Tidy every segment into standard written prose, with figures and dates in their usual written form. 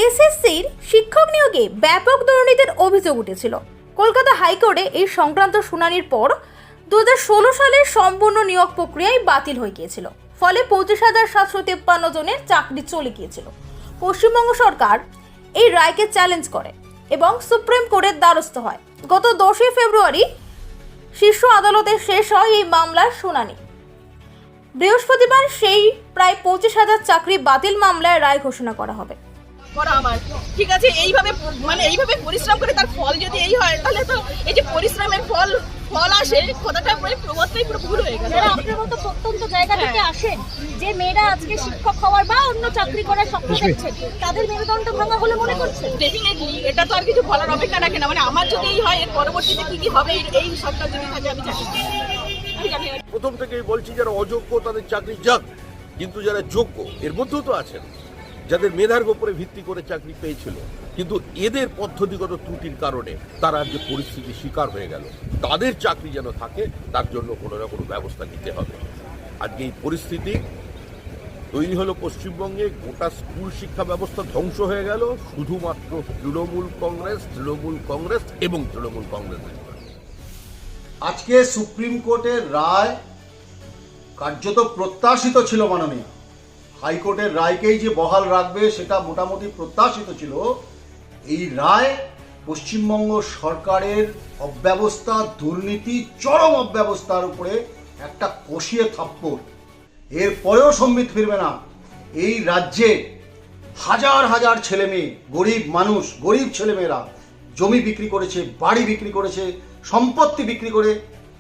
এসএসসির শিক্ষক নিয়োগে ব্যাপক দুর্নীতির অভিযোগ উঠেছিল। কলকাতা হাইকোর্টে এই সংক্রান্ত শুনানির পর 2016 সালের সম্পূর্ণ নিয়োগ প্রক্রিয়ায় বাতিল হয়ে গিয়েছিল। ফলে 25,753 জনের চাকরি চলে গিয়েছিল। পশ্চিমবঙ্গ সরকার এই রায়কে চ্যালেঞ্জ করে এবং সুপ্রিম কোর্টের দ্বারস্থ হয়। গত 10 ফেব্রুয়ারি শীর্ষ আদালতে শেষ হয় এই মামলার শুনানি। বৃহস্পতিবার সেই প্রায় 25,000 চাকরি বাতিল মামলায় রায় ঘোষণা করা হবে। আমার ঠিক আছে, এইভাবে পরিশ্রম করে তার ফল যদি এই হয়, তাহলে তো এই যে পরিশ্রমের ফল আসে কথাটা প্রবাদটাই পুরো ভুল হয়ে গেল। যারা আপনার মতো প্রত্যন্ত জায়গা থেকে আসেন, যে মেয়েরা আজকে শিক্ষক হওয়ার বা অন্য চাকরি করার স্বপ্ন দেখছেন, তাদের মেরুদণ্ড ভাঙা বলে মনে করছেন? ডেফিনেটলি এটা তো আর কিছু বলার অপেক্ষা রাখে না। মানে আমার যদি এই হয়, এর পরবর্তীতে কি হবে এই সরকার যদি থাকে আমি জানি না। প্রথম থেকেই বলছি, যারা অযোগ্য তাদের চাকরি যাক, কিন্তু যারা যোগ্য এর মধ্যেও তো আছেন যাদের মেধার উপরে ভিত্তি করে চাকরি পেয়েছিল, কিন্তু এদের পদ্ধতিগত ত্রুটির কারণে তারা যে পরিস্থিতির শিকার হয়ে গেল, তাদের চাকরি যেন থাকে তার জন্য কোনো না কোনো ব্যবস্থা নিতে হবে। আজকে এই পরিস্থিতি তৈরি হলো পশ্চিমবঙ্গে, গোটা স্কুল শিক্ষা ব্যবস্থা ধ্বংস হয়ে গেল শুধুমাত্র তৃণমূল কংগ্রেস এবং তৃণমূল কংগ্রেসের। আজকে সুপ্রিম কোর্টের রায় কার্যত প্রত্যাশিত ছিল। মাননীয় হাইকোর্টের রায়কেই যে বহাল রাখবে সেটা মোটামুটি প্রত্যাশিত ছিল। এই রায় পশ্চিমবঙ্গ সরকারের অব্যবস্থা, দুর্নীতি, চরম অব্যবস্থার উপরে একটা কষিয়ে থাপ্পড়। এরপরেও সম্বিত ফিরবে না। এই রাজ্যে হাজার হাজার ছেলে মেয়ে, গরিব মানুষ, গরিব ছেলেমেয়েরা জমি বিক্রি করেছে, বাড়ি বিক্রি করেছে, সম্পত্তি বিক্রি করে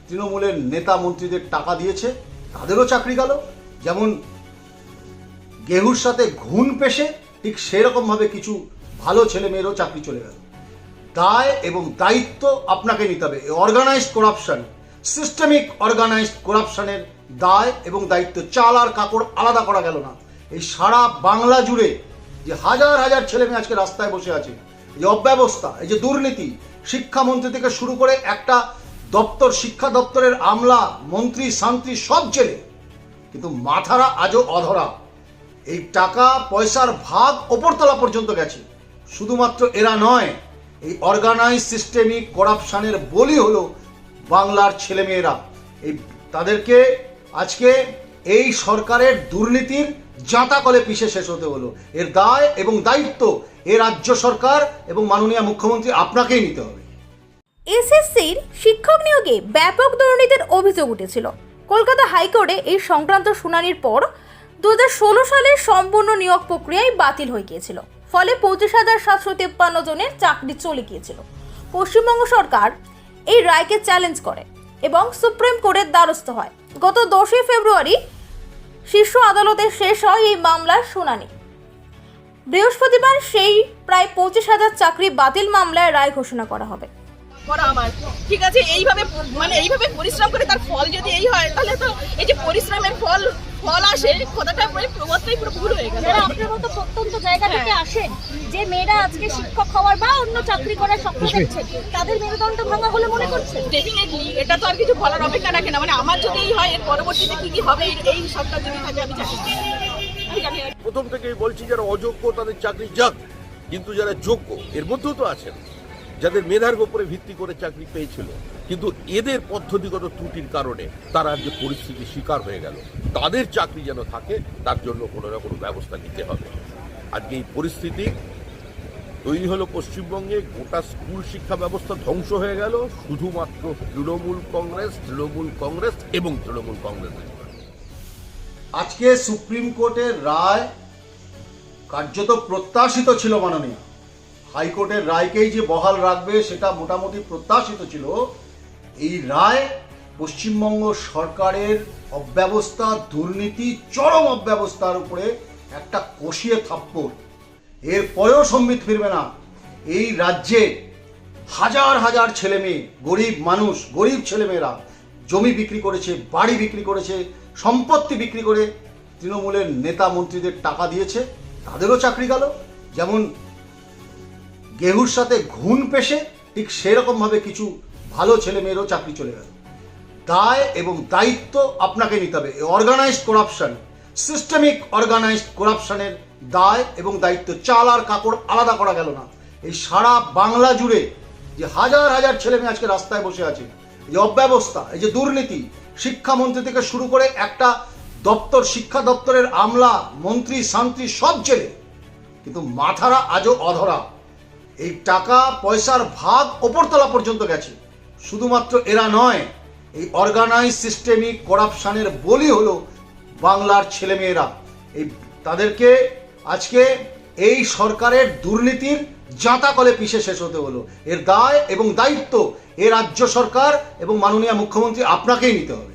তৃণমূলের নেতা মন্ত্রীদের টাকা দিয়েছে, তাদেরও চাকরি গেল। যেমন গেহুর সাথে ঘুণ পেশে ঠিক সেরকমভাবে কিছু ভালো ছেলে মেয়েরও চাকরি চলে গেল। দায় এবং দায়িত্ব আপনাকে নিতে হবে। অর্গানাইজড করাপশন, সিস্টেমিক অর্গানাইজড করাপশনের দায় এবং দায়িত্ব, চাল আর কাপড় আলাদা করা গেল না। এই সারা বাংলা জুড়ে যে হাজার হাজার ছেলে মেয়ে আজকে রাস্তায় বসে আছে, এই যে অব্যবস্থা, এই যে দুর্নীতি, শিক্ষামন্ত্রী থেকে শুরু করে একটা দপ্তর, শিক্ষা দপ্তরের আমলা, মন্ত্রী, শান্তি সব জেলে, কিন্তু মাথারা আজও অধরা। এই টাকা পয়সার ভাগ ওপরতলা পর্যন্ত গেছে। শুধুমাত্র এরা নয়, এই অর্গানাইজ সিস্টেমিক করাপশনের বলি হলো বাংলার ছেলেমেয়েরা। এই তাদেরকে আজকে এই সরকারের দুর্নীতির জাঁতা কলে পিষে শেষ হতে হলো। এর দায় এবং দায়িত্ব এ রাজ্য সরকার এবং মাননীয় মুখ্যমন্ত্রী আপনাকেই নিতে হবে। এসএসসির শিক্ষক নিয়োগে ব্যাপক দুর্নীতির অভিযোগ উঠেছিল। কলকাতা হাইকোর্টে এই সংক্রান্ত শুনানির পর 2016 সালের সম্পূর্ণ নিয়োগ প্রক্রিয়ায় বাতিল হয়ে গিয়েছিল। ফলে 25,753 জনের চাকরি চলে গিয়েছিল। পশ্চিমবঙ্গ সরকার এই রায়কে চ্যালেঞ্জ করে এবং সুপ্রিম কোর্টের দ্বারস্থ হয়। গত 10 ফেব্রুয়ারি শীর্ষ আদালতে শেষ হয় এই মামলার শুনানি। বৃহস্পতিবার সেই প্রায় 25,000 চাকরি বাতিল মামলায় রায় ঘোষণা করা হবে। আমার ঠিক আছে, এইভাবে পরিশ্রম করে তার ফল যদি এই হয়, তাহলে তো এই যে পরিশ্রমের ফল আসে কথাটা প্রবাদটাই পুরো ভুল হয়ে গেল। যারা আপনার মতো প্রত্যন্ত জায়গা থেকে আসেন, যে মেয়েরা আজকে শিক্ষক হওয়ার বা অন্য চাকরি করার স্বপ্ন দেখছেন, তাদের মেরুদণ্ড ভাঙা বলে মনে করছেন? ডেফিনেটলি এটা তো আর কিছু বলার অপেক্ষা রাখে না। মানে আমার যদি এই হয়, এর পরবর্তীতে কি হবে এই সরকার যদি থাকে আমি জানি না। প্রথম থেকেই বলছি, যারা অযোগ্য তাদের চাকরি যাক, কিন্তু যারা যোগ্য এর মধ্যেও তো আছেন যাদের মেধার উপরে ভিত্তি করে চাকরি পেয়েছিল, কিন্তু এদের পদ্ধতিগত ত্রুটির কারণে তারা যে পরিস্থিতির শিকার হয়ে গেল, তাদের চাকরি যেন থাকে তার জন্য কোনো না কোনো ব্যবস্থা নিতে হবে। আজকে এই পরিস্থিতি তৈরি হলো পশ্চিমবঙ্গে, গোটা স্কুল শিক্ষা ব্যবস্থা ধ্বংস হয়ে গেল শুধুমাত্র তৃণমূল কংগ্রেস এবং তৃণমূল কংগ্রেসের। আজকে সুপ্রিম কোর্টের রায় কার্যত প্রত্যাশিত ছিল। মাননীয় হাইকোর্টের রায়কেই যে বহাল রাখবে সেটা মোটামুটি প্রত্যাশিত ছিল। এই রায় পশ্চিমবঙ্গ সরকারের অব্যবস্থা, দুর্নীতি, চরম অব্যবস্থার উপরে একটা কষিয়ে থাপ্পড়। এরপরেও সম্বিত ফিরবে না। এই রাজ্যে হাজার হাজার ছেলে মেয়ে, গরিব মানুষ, গরিব ছেলেমেয়েরা জমি বিক্রি করেছে, বাড়ি বিক্রি করেছে, সম্পত্তি বিক্রি করে তৃণমূলের নেতা মন্ত্রীদের টাকা দিয়েছে, তাদেরও চাকরি গেল। যেমন গেহুর সাথে ঘুণ পেশে ঠিক সেরকমভাবে কিছু ভালো ছেলে মেয়েরও চাকরি চলে গেল। দায় এবং দায়িত্ব আপনাকে নিতে হবে। অর্গানাইজড করাপশন, সিস্টেমিক অর্গানাইজড করাপশনের দায় এবং দায়িত্ব, চাল আর কাপড় আলাদা করা গেল না। এই সারা বাংলা জুড়ে যে হাজার হাজার ছেলে মেয়ে আজকে রাস্তায় বসে আছে, এই যে অব্যবস্থা, এই যে দুর্নীতি, শিক্ষামন্ত্রী থেকে শুরু করে একটা দপ্তর, শিক্ষা দপ্তরের আমলা, মন্ত্রী, শান্তি সব জেলে, কিন্তু মাথারা আজও অধরা। এই টাকা পয়সার ভাগ ওপরতলা পর্যন্ত গেছে। শুধুমাত্র এরা নয়, এই অর্গানাইজ সিস্টেমিক করাপশনের বলি হলো বাংলার ছেলেমেয়েরা। এই তাদেরকে আজকে এই সরকারের দুর্নীতির জাঁতাকলে পিষে শেষ হতে হলো। এর দায় এবং দায়িত্ব এ রাজ্য সরকার এবং মাননীয় মুখ্যমন্ত্রী আপনাকেই নিতে হবে।